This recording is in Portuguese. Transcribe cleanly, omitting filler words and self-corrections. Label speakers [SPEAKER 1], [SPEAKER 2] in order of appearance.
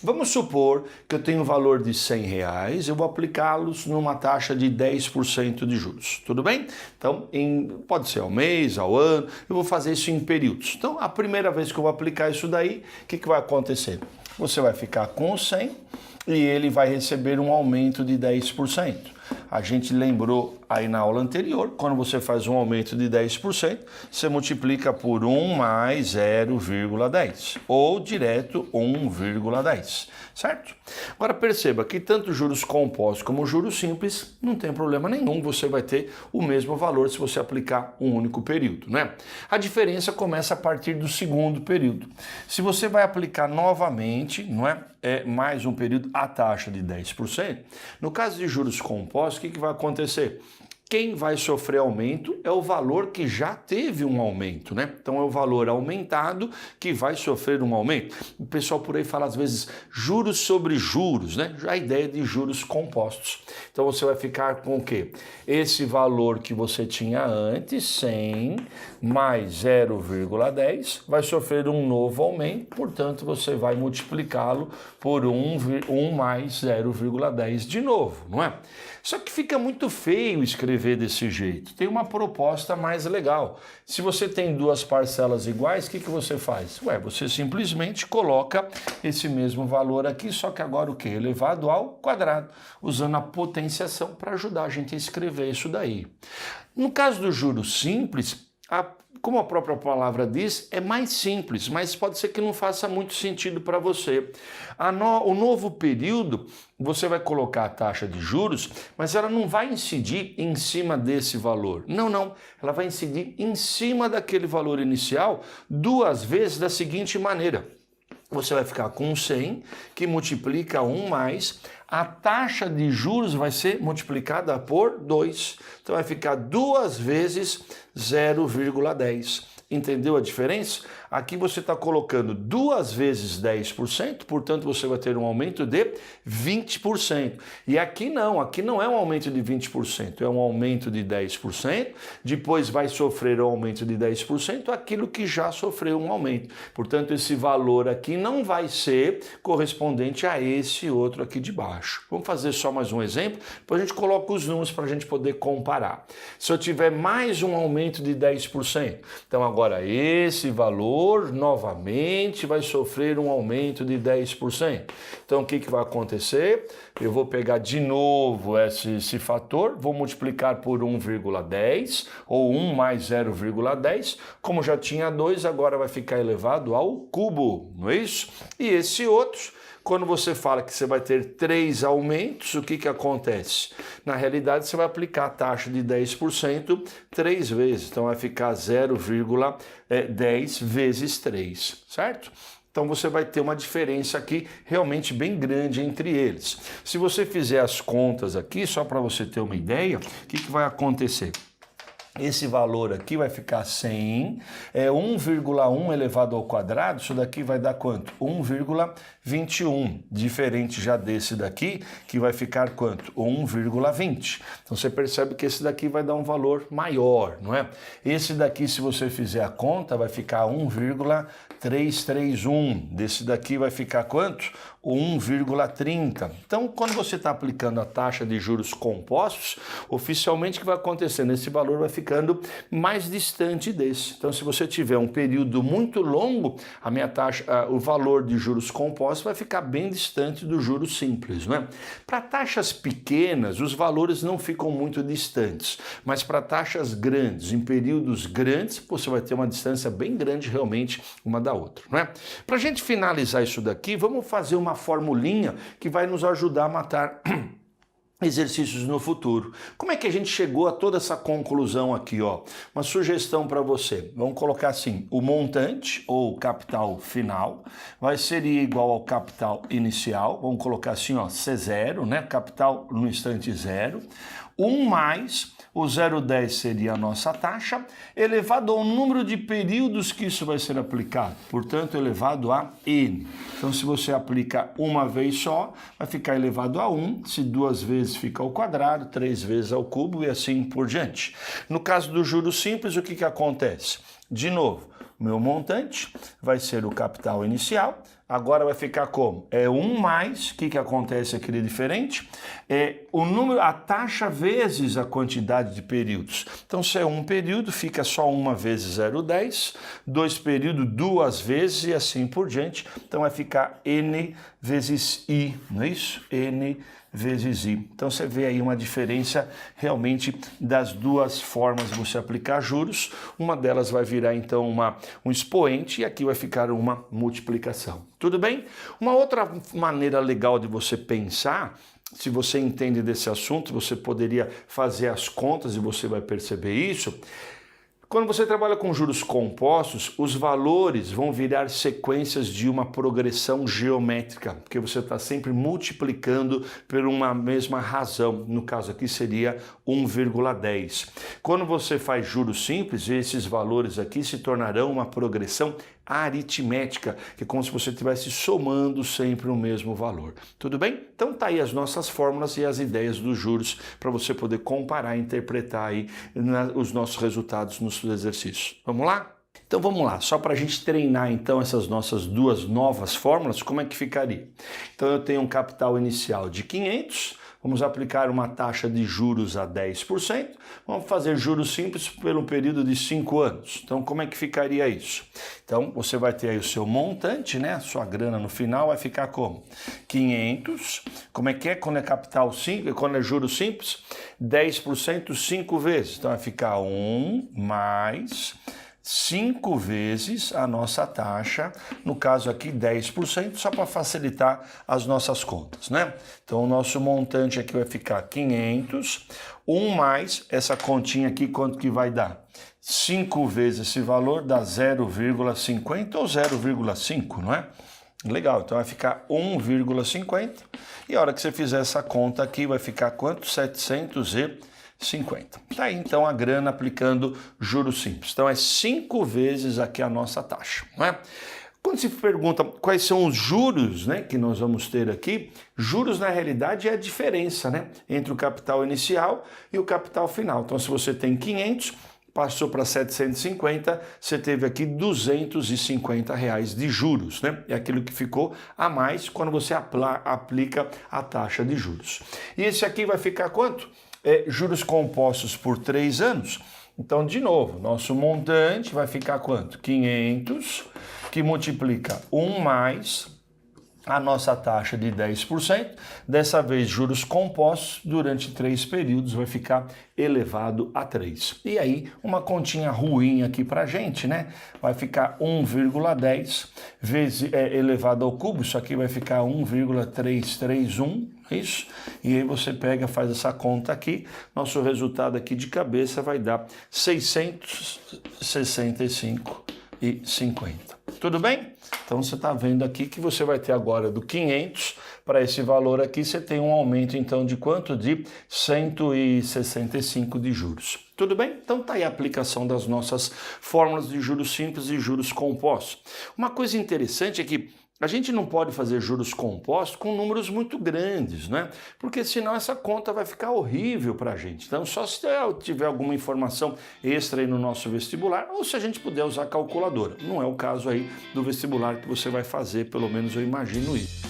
[SPEAKER 1] Vamos supor que eu tenho um valor de R$100, eu vou aplicá-los numa taxa de 10% de juros, tudo bem? Então, pode ser ao mês, ao ano, eu vou fazer isso em períodos. Então, a primeira vez que eu vou aplicar isso daí, o que vai acontecer? Você vai ficar com o 100 e ele vai receber um aumento de 10%. A gente lembrou aí na aula anterior, quando você faz um aumento de 10%, você multiplica por 1 mais 0,10, ou direto 1,10, certo? Agora perceba que tanto juros compostos como juros simples, não tem problema nenhum, você vai ter o mesmo valor se você aplicar um único período, né? A diferença começa a partir do segundo período. Se você vai aplicar novamente, não é? Mais um período, a taxa de 10%, no caso de juros compostos, o que vai acontecer? Quem vai sofrer aumento é o valor que já teve um aumento, né? Então é o valor aumentado que vai sofrer um aumento. O pessoal por aí fala às vezes juros sobre juros, né? Já a ideia de juros compostos. Então você vai ficar com o quê? Esse valor que você tinha antes, 100 mais 0,10, vai sofrer um novo aumento, portanto você vai multiplicá-lo por 1 mais 0,10 de novo, não é? Só que fica muito feio escrever desse jeito. Tem uma proposta mais legal. Se você tem duas parcelas iguais, o que você faz? Você simplesmente coloca esse mesmo valor aqui, só que agora o quê? Elevado ao quadrado, usando a potenciação para ajudar a gente a escrever isso daí. No caso do juros simples, como a própria palavra diz, é mais simples, mas pode ser que não faça muito sentido para você. O novo período, você vai colocar a taxa de juros, mas ela não vai incidir em cima desse valor. Não. Ela vai incidir em cima daquele valor inicial duas vezes da seguinte maneira. Você vai ficar com 100, que multiplica 1 mais, a taxa de juros vai ser multiplicada por 2. Então vai ficar 2 vezes 0,10. Entendeu a diferença? Aqui você está colocando 2 vezes 10%, portanto você vai ter um aumento de 20%. E aqui não é um aumento de 20%, é um aumento de 10%, depois vai sofrer um aumento de 10% aquilo que já sofreu um aumento. Portanto, esse valor aqui não vai ser correspondente a esse outro aqui de baixo. Vamos fazer só mais um exemplo, depois a gente coloca os números para a gente poder comparar. Se eu tiver mais um aumento de 10%, então agora esse valor novamente vai sofrer um aumento de 10%. Então o que vai acontecer? Eu vou pegar de novo esse fator, vou multiplicar por 1,10 ou 1 mais 0,10. Como já tinha 2, agora vai ficar elevado ao cubo, não é isso? E esse outro, quando você fala que você vai ter 3 aumentos, o que acontece? Na realidade, você vai aplicar a taxa de 10% 3 vezes. Então, vai ficar 0,10 vezes 3, certo? Então, você vai ter uma diferença aqui realmente bem grande entre eles. Se você fizer as contas aqui, só para você ter uma ideia, o que vai acontecer? Esse valor aqui vai ficar 100, 1,1 elevado ao quadrado, isso daqui vai dar quanto? 1,21, diferente já desse daqui, que vai ficar quanto? 1,20. Então você percebe que esse daqui vai dar um valor maior, não é? Esse daqui, se você fizer a conta, vai ficar 1,331. Desse daqui vai ficar quanto? 1,30. Então, quando você está aplicando a taxa de juros compostos, oficialmente o que vai acontecendo? Esse valor vai ficando mais distante desse. Então, se você tiver um período muito longo, a minha taxa, o valor de juros compostos vai ficar bem distante do juros simples, né? Para taxas pequenas, os valores não ficam muito distantes, mas para taxas grandes, em períodos grandes, você vai ter uma distância bem grande realmente uma da outra, né? Para a gente finalizar isso daqui, vamos fazer uma formulinha que vai nos ajudar a matar exercícios no futuro. Como é que a gente chegou a toda essa conclusão aqui, ó? Uma sugestão para você. Vamos colocar assim, o montante ou capital final vai ser igual ao capital inicial. Vamos colocar assim, ó, C0, né? Capital no instante 0. 1 mais o 0,10 seria a nossa taxa, elevado ao número de períodos que isso vai ser aplicado, portanto, elevado a n. Então, se você aplica uma vez só, vai ficar elevado a 1, se 2 vezes fica ao quadrado, 3 vezes ao cubo e assim por diante. No caso do juros simples, o que acontece? De novo, o meu montante vai ser o capital inicial, agora vai ficar como? É 1 mais, o que acontece aqui de diferente? É o número, a taxa vezes a quantidade de períodos. Então, se é um período, fica só 1 vezes 0,10, 2 períodos, 2 vezes e assim por diante. Então, vai ficar N vezes I, não é isso? N vezes I. Então você vê aí uma diferença realmente das duas formas de você aplicar juros. Uma delas vai virar então um expoente e aqui vai ficar uma multiplicação. Tudo bem? Uma outra maneira legal de você pensar, se você entende desse assunto, você poderia fazer as contas e você vai perceber isso. Quando você trabalha com juros compostos, os valores vão virar sequências de uma progressão geométrica, porque você está sempre multiplicando por uma mesma razão. No caso aqui seria 1,10. Quando você faz juros simples, esses valores aqui se tornarão uma progressão aritmética, que é como se você estivesse somando sempre o mesmo valor. Tudo bem? Então tá aí as nossas fórmulas e as ideias dos juros para você poder comparar e interpretar aí os nossos resultados nos exercícios. Vamos lá? Então vamos lá, só para a gente treinar então essas nossas duas novas fórmulas, como é que ficaria? Então eu tenho um capital inicial de 500, vamos aplicar uma taxa de juros a 10%, vamos fazer juros simples pelo período de 5 anos. Então como é que ficaria isso? Então você vai ter aí o seu montante, né? A sua grana no final vai ficar como? 500, como é que é quando é capital simples, quando é juros simples? 10% 5 vezes, então vai ficar 1 mais 5 vezes a nossa taxa, no caso aqui 10%, só para facilitar as nossas contas, né? Então o nosso montante aqui vai ficar 500, 1 mais essa continha aqui, quanto que vai dar? 5 vezes esse valor dá 0,50 ou 0,5, não é? Legal, então vai ficar 1,50 e a hora que você fizer essa conta aqui vai ficar quanto? 750. Tá aí então a grana aplicando juros simples. Então é 5 vezes aqui a nossa taxa, não é? Quando se pergunta quais são os juros, né, que nós vamos ter aqui, juros na realidade é a diferença, né, entre o capital inicial e o capital final. Então se você tem 500, passou para 750, você teve aqui R$250 de juros, né? É aquilo que ficou a mais quando você aplica a taxa de juros. E esse aqui vai ficar quanto? Juros compostos por 3 anos. Então, de novo, nosso montante vai ficar quanto? 500, que multiplica 1 mais a nossa taxa de 10%, dessa vez juros compostos, durante 3 períodos vai ficar elevado a 3. E aí, uma continha ruim aqui pra gente, né? Vai ficar 1,10 vezes elevado ao cubo, isso aqui vai ficar 1,331, isso? E aí você pega, faz essa conta aqui, nosso resultado aqui de cabeça vai dar 665,50. Tudo bem? Então você está vendo aqui que você vai ter agora do 500 para esse valor aqui, você tem um aumento então de quanto? De 165 de juros. Tudo bem? Então tá aí a aplicação das nossas fórmulas de juros simples e juros compostos. Uma coisa interessante é que a gente não pode fazer juros compostos com números muito grandes, né? Porque senão essa conta vai ficar horrível para a gente. Então, só se tiver alguma informação extra aí no nosso vestibular, ou se a gente puder usar calculadora. Não é o caso aí do vestibular que você vai fazer, pelo menos eu imagino isso.